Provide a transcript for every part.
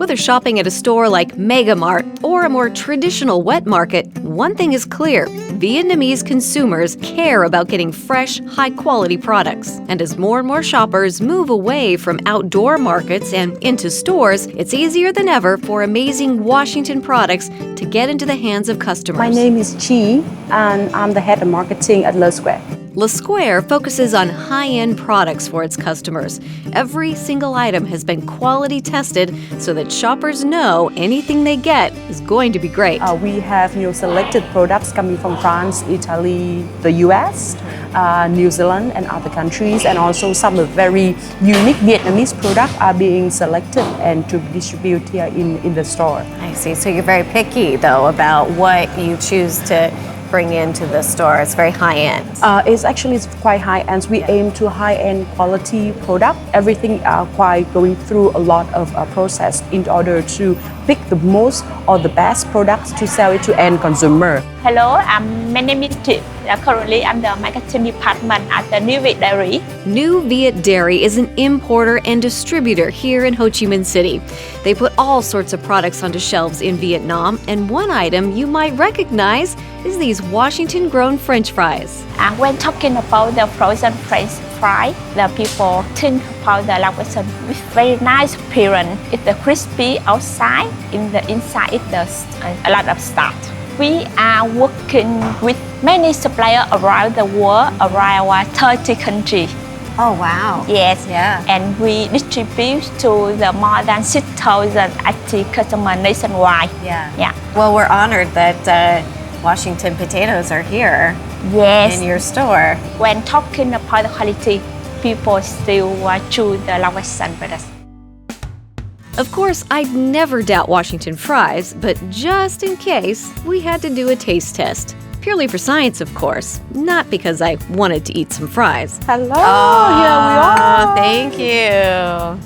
Whether shopping at a store like Mega Mart or a more traditional wet market, one thing is clear: Vietnamese consumers care about getting fresh, high-quality products. And as more and more shoppers move away from outdoor markets and into stores, it's easier than ever for amazing Washington products to get into the hands of customers. My name is Chi, and I'm the head of marketing at Le Square. Le Square focuses on high-end products for its customers. Every single item has been quality tested so that shoppers know anything they get is going to be great. We have selected products coming from France, Italy, the US, New Zealand and other countries, and also some of very unique Vietnamese products are being selected and to distribute here in the store. I see. So you're very picky, though, about what you choose to bring into the store. It's very high-end. It's quite high-end. We aim to high-end quality product. Everything quite going through a lot of process in order to pick the most or the best products to sell it to end consumer. Hello, my name is Tip. Currently, I'm the marketing department at the New Viet Dairy. New Viet Dairy is an importer and distributor here in Ho Chi Minh City. They put all sorts of products onto shelves in Vietnam, and one item you might recognize is these Washington-grown French fries. When talking about the frozen French fry, the people think about the lavation with very nice appearance. It's the crispy outside, in the inside it's a lot of starch. We are working with many suppliers around the world, around 30 countries. Oh, wow. Yes. Yeah. And we distribute to the more than 6,000 active customers nationwide. Yeah. Well, we're honored that Washington potatoes are here. Yes. In your store. When talking about the quality, people still choose the lavation with us. Of course, I'd never doubt Washington fries, but just in case, we had to do a taste test. Purely for science, of course, not because I wanted to eat some fries. Hello, here we are. Thank you.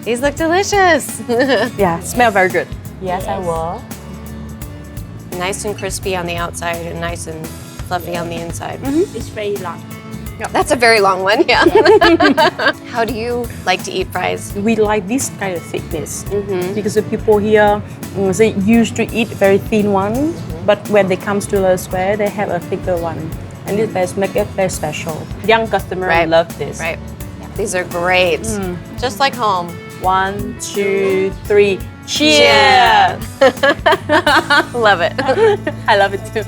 These look delicious. Yeah, smell very good. Yes, I will. Nice and crispy on the outside and nice and fluffy on the inside. It's very long. That's a very long one, yeah. How do you like to eat fries? We like this kind of thickness because the people here, they used to eat very thin one, but when they come to the square, they have a thicker one, and it makes it very special. Young customers love this. Right. Yeah. These are great. Just like home. 1, 2, 3, cheers! Love it. I love it too.